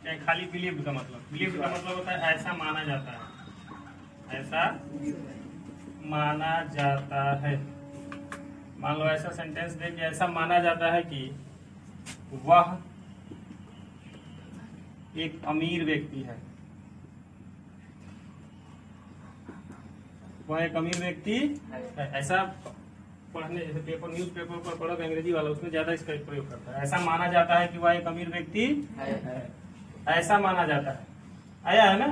चाहे खाली बिलीव्ड का मतलब। बिलीव्ड का मतलब होता है ऐसा माना जाता है, ऐसा माना जाता है। मान लो ऐसा सेंटेंस दे कि ऐसा माना जाता है कि वह एक अमीर व्यक्ति है, वह एक अमीर व्यक्ति है। ऐसा पढ़ने जैसे पेपर न्यूज पेपर पर पढ़ो अंग्रेजी वाला, उसमें ज्यादा इसका प्रयोग करता है। ऐसा माना जाता है कि वह एक अमीर व्यक्ति है, ऐसा माना जाता है, आया है ना।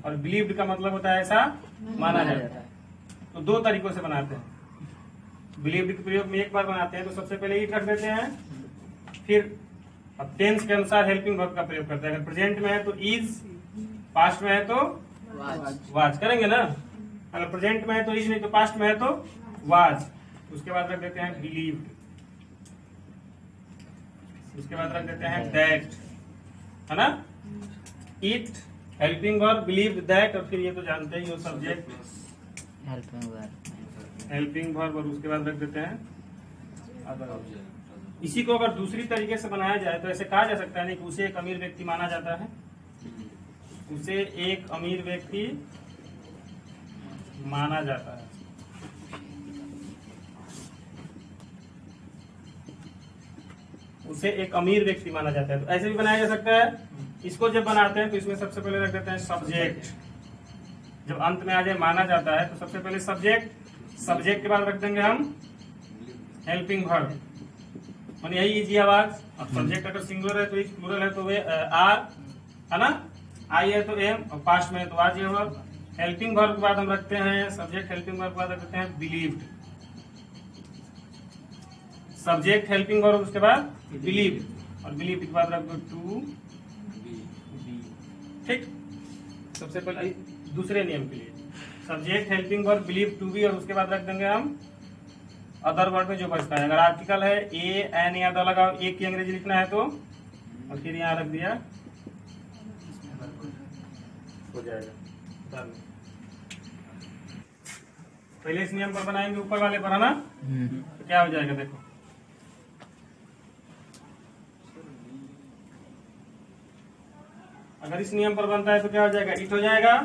और बिलीव्ड का मतलब होता है ऐसा माना जाता है। तो दो तरीकों से बनाते हैं। बिलीव्ड के प्रयोग में एक बार बनाते हैं तो सबसे पहले इट रख देते हैं, फिर अब टेंस के अनुसार हेल्पिंग वर्ब का प्रयोग करते हैं। अगर प्रेजेंट में है तो इज, पास्ट में है तो वाज करेंगे ना। अगर प्रेजेंट में है तो इज, नहीं तो पास्ट में है तो वाज। उसके बाद रख देते हैं बिलीव्ड, उसके बाद रख देते हैं दैट, है ना। It helping verb, believed that, और फिर ये तो जानते ही हो सब्जेक्ट हेल्पिंग वर्ब, और उसके बाद रख देते हैं अदर ऑब्जेक्ट। इसी को अगर दूसरी तरीके से बनाया जाए तो ऐसे कहा जा सकता है नहीं कि उसे एक अमीर व्यक्ति माना जाता है, उसे एक अमीर व्यक्ति माना जाता है। उसे एक अमीर व्यक्ति माना जाता है, तो ऐसे भी बनाया जा सकता है। इसको जब बनाते हैं तो इसमें सबसे पहले रख देते हैं सब्जेक्ट। जब अंत में आ जाए माना जाता है तो सबसे पहले सब्जेक्ट, सब्जेक्ट के बाद रख देंगे हम हेल्पिंग वर्ब, और यही इजी आवाज। अब सब्जेक्ट अगर सिंगुलर है तो इज, प्लूरल है तो वे आर, है ना। आई है तो एम, और पास्ट में है तो आज। ये वर्ब हेल्पिंग वर्ब के बाद हम रखते हैं सब्जेक्ट, हेल्पिंग वर्ब के बाद रखते हैं बिलीव्ड, सब्जेक्ट हेल्पिंग वर्ब उसके बाद बिलीव, और बिलीव के बाद रख दो टू बी। ठीक, सबसे पहले दूसरे नियम के लिए subject helping verb believe to be, और उसके बाद रख देंगे हम अदर वर्ड में जो बचता है। अगर आर्टिकल है ए एन या द लगाओ, एक की अंग्रेजी लिखना है तो, और फिर यहाँ रख दिया, हो जाएगा। पहले इस नियम पर बनाएंगे ऊपर वाले पर, है ना। तो क्या हो जाएगा देखो, अगर इस नियम पर बनता है तो क्या हो जाएगा, इट हो जाएगा।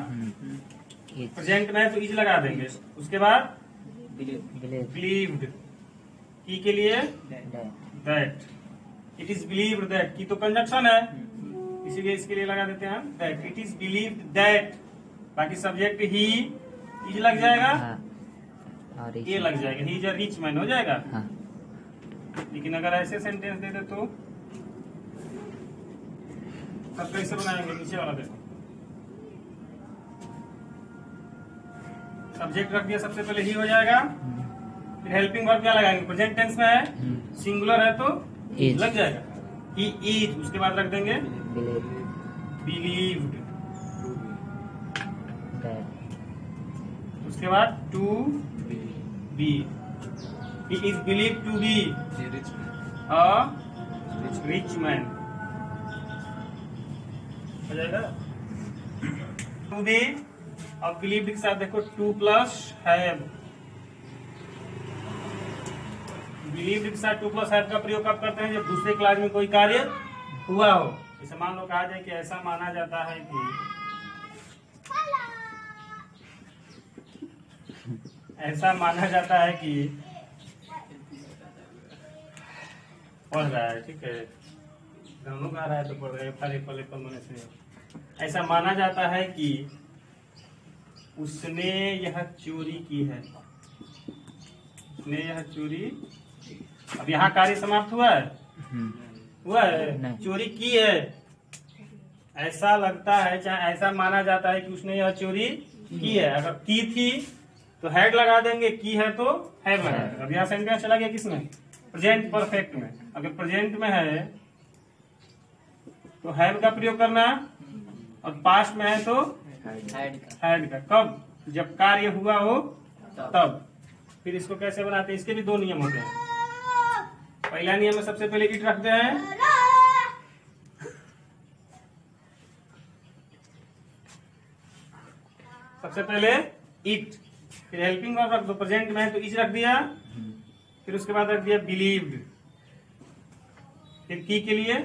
प्रेजेंट में है तो इज लगा देंगे, उसके बाद बिलीव्ड, की के लिए that, it is believed that, की तो कंजक्शन है इसीलिए इसके लिए लगा देते हैं that. It is believed that, बाकी सब्जेक्ट ही इज लग जाएगा, ये लग जाएगा, he is a rich man हो जाएगा। लेकिन अगर ऐसे सेंटेंस दे दे तो तब कैसे बनाएंगे, नीचे वाला देखो, सब्जेक्ट रख दिया सबसे पहले ही हो जाएगा, फिर हेल्पिंग वर्ब क्या लगाएंगे, प्रेजेंट टेंस में है, सिंगुलर है तो लग जाएगा, ही इज, उसके बाद रख देंगे बिलीव्ड, उसके बाद to be, he is believed to be a rich man हो जाएगा। टू बी, अब बिलीव्ड के साथ देखो टू प्लस हैव, बिलीव्ड के साथ टू प्लस हैव का प्रयोग कब करते हैं, जब दूसरे क्लास में कोई कार्य हुआ हो। जैसे मान लो कहा जाए कि ऐसा माना जाता है कि, ऐसा माना जाता है कि पढ़ रहा है, ठीक है, दोनों गा रहा है तो पढ़ रहे पले पर मने से। ऐसा माना जाता है कि उसने यह चोरी की है, उसने यह चोरी, अब यहाँ कार्य समाप्त हुआ है, हुआ है, चोरी की है, ऐसा लगता है, चाहे ऐसा माना जाता है कि उसने यह चोरी की है। अगर की थी तो हैड लगा देंगे, की है तो हैव लगा देंगे। अब यहाँ सेंटेंस चला गया किसमें, प्रेजेंट परफेक्ट में। अगर प्रेजेंट में है तो हैव का प्रयोग करना, और पास्ट में है तो हैड का। कब, जब कार्य हुआ हो तब। फिर इसको कैसे बनाते हैं, इसके भी दो नियम होते हैं। पहला नियम में सबसे पहले इट रखते हैं, सबसे पहले इट, फिर हेल्पिंग वर्ब रख दो, प्रेजेंट में है तो इज रख दिया, फिर उसके बाद रख दिया बिलीव्ड, फिर की के लिए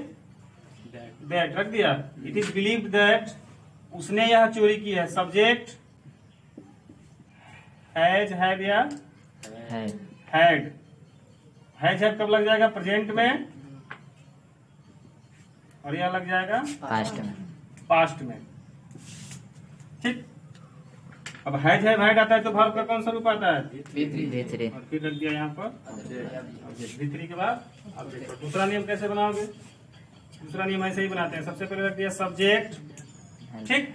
दैट रख दिया। इट इज बिलीव्ड दैट, उसने यह चोरी की है। सब्जेक्ट हैज, हैड या हैड। हैज कब लग जाएगा? प्रेजेंट में, और यह लग जाएगा पास्ट में। ठीक। अब हैज है हैड आता है तो वर्ब का कौन सा रूप आता है? और फिर रख दिया यहाँ पर V3 के बाद। अब देखो दूसरा नियम कैसे बनाओगे? दूसरा नियम ऐसे ही बनाते हैं। सबसे पहले रख दिया सब्जेक्ट, ठीक,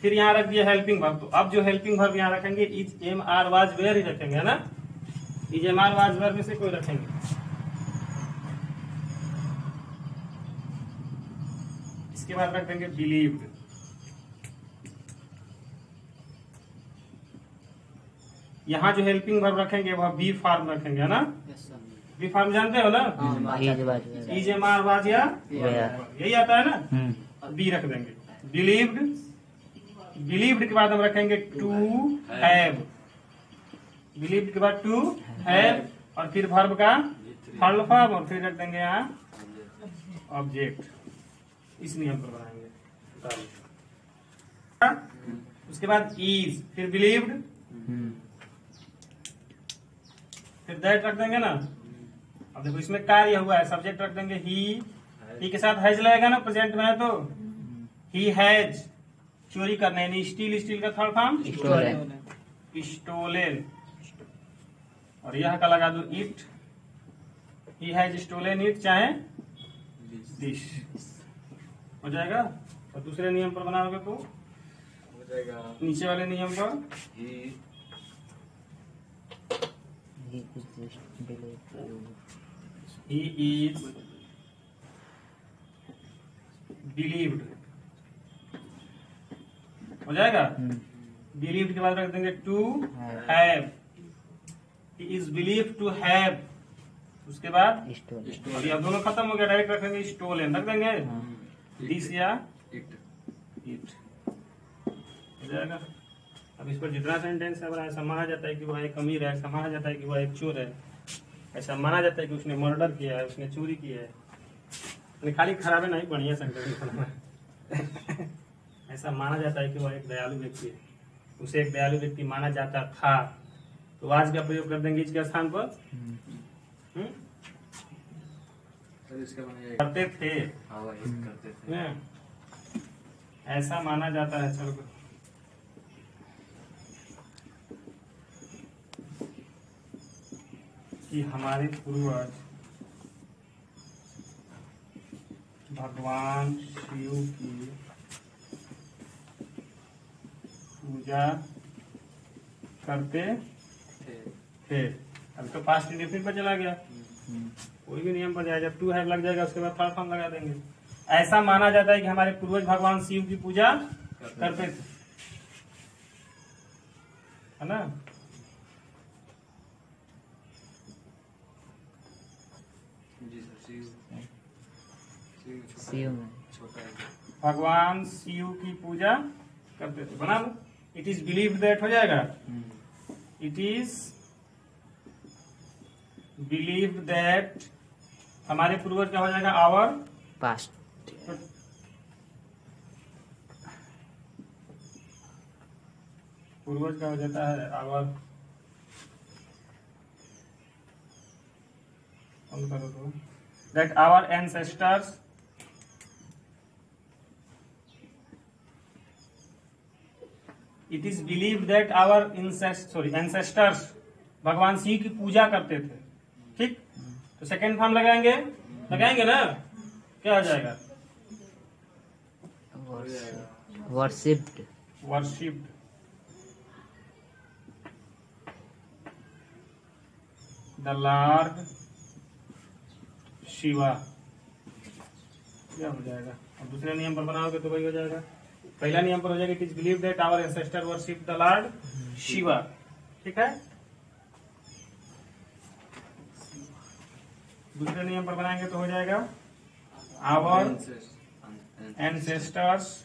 फिर यहाँ रख दिया हेल्पिंग वर्ब। तो अब जो हेल्पिंग वर्ब यहाँ रखेंगे is, am, are, was, were ही रखेंगे, है ना। Is, am, are, was, were में से कोई रखेंगे। इसके बाद रख देंगे बिलीव्ड। यहाँ जो हेल्पिंग वर्ब रखेंगे वह बी फॉर्म रखेंगे, है ना। बी फॉर्म जानते हो ना? इज, एम, आर, वाज या यही आता है ना। बी रख देंगे। बिलीव्ड, बिलीव्ड के बाद हम रखेंगे टू हैव। बिलीव्ड के बाद टू हैव, और फिर वर्ब का थर्ड फॉर्म, और फिर रख देंगे यहाँ ऑब्जेक्ट। इस नियम पर बनाएंगे। उसके बाद इज, फिर बिलीव्ड, फिर दैट रख देंगे ना। अब देखो इसमें कार्य हुआ है, सब्जेक्ट रख देंगे ही के साथ हैज लगेगा ना, प्रेजेंट में है तो ही हैज, चोरी करना है। स्टील, स्टील का थर्ड फॉर्म स्टोलन, और यह का लगा दो it, he has stolen it, चाहे दिस, हो जाएगा। और दूसरे नियम पर बनाओगे तो हो जाएगा नीचे वाले नियम पर he is believed, हो जाएगा। बिलीव्ड के बाद रख देंगे to have, he is believed to have, उसके बाद स्टोलन। अब दोनों खत्म हो गया, डायरेक्ट रखेंगे स्टोलन, रख देंगे दिस या इट, हो जाएगा। अब इस पर जितना सेंटेंस है ऐसा माना जाता है कि वह एक अमीर है, ऐसा माना जाता है कि वह एक चोर है, ऐसा माना जाता है कि उसने मर्डर किया है, उसने चोरी की है। खाली खराब है नहीं, बढ़िया सेंटेंस बनाना। ऐसा माना जाता है कि वह एक दयालु व्यक्ति है, उसे एक दयालु व्यक्ति माना जाता था, तो आज का प्रयोग कर देंगे इसके स्थान पर करते थे, ऐसा माना जाता है। चलो कि हमारे पूर्वज भगवान शिव की पूजा करते थे। अब तो पास्ट इंडेफिनिट पर चला गया, कोई भी नियम पर जाए, जब टू हैव लग जाएगा उसके बाद थर्ड फॉर्म लगा देंगे। ऐसा माना जाता है कि हमारे पूर्वज भगवान शिव की पूजा करते थे, है ना। भगवान शिव की पूजा करते थे, बना लो। इट इज बिलीव्ड दैट, हो जाएगा। इट इज बिलीव्ड दैट, हमारे पूर्वज क्या हो जाएगा? Our past. पूर्वज का हो जाता है आवर, करो तो that our ancestors it is believe that our ancestors भगवान शिव की पूजा करते थे। ठीक, तो सेकेंड फॉर्म लगाएंगे ना, क्या हो जाएगा? Worshipped, worshipped. The lord Shiva, क्या हो जाएगा? और दूसरे नियम पर बनाओगे तो वही हो जाएगा। पहला नियम पर हो जाएगा it is believe that our ancestor worship the lord Shiva, ठीक है। दूसरे नियम पर बनाएंगे तो हो जाएगा आवर एंसेस्टर्स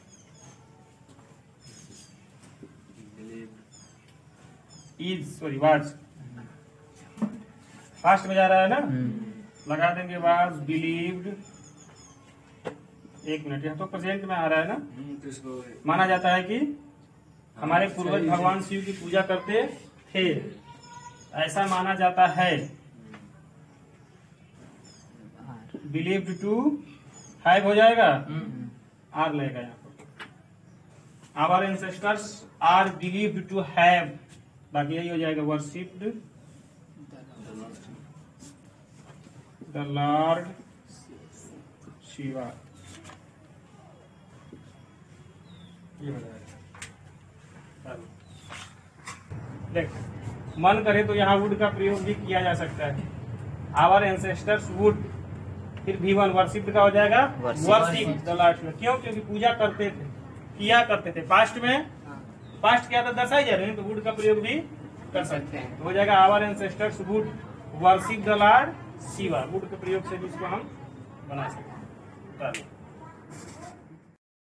वाज, फास्ट में जा रहा है ना, लगा देंगे वाज बिलीव्ड एक मिनट, यह तो प्रेजेंट में आ रहा है ना। माना जाता है कि हमारे पूर्वज भगवान शिव की पूजा करते थे, ऐसा माना जाता है। बिलीव्ड टू हैव हो जाएगा, आर लगेगा यहाँ पर। Our ancestors are believed to have, बाकी यही हो जाएगा वर्शिप्ड द लॉर्ड शिवा, ये हो जाएगा। देख, मन करे तो यहाँ वुड का प्रयोग भी किया जा सकता है। आवर एंसेस्टर्स वुड, फिर V1 वर्शिप्ड का हो जाएगा वर्शिप द लॉर्ड शिवा। क्यों? क्योंकि पूजा करते थे, किया करते थे। पास्ट में पास्ट क्या था दर्शाई जा रहे हैं, तो वुड का प्रयोग भी कर सकते हैं। तो हो जाएगा our ancestors would worship the lord Shiva. Would के प्रयोग से भी इसको हम बना सकते हैं।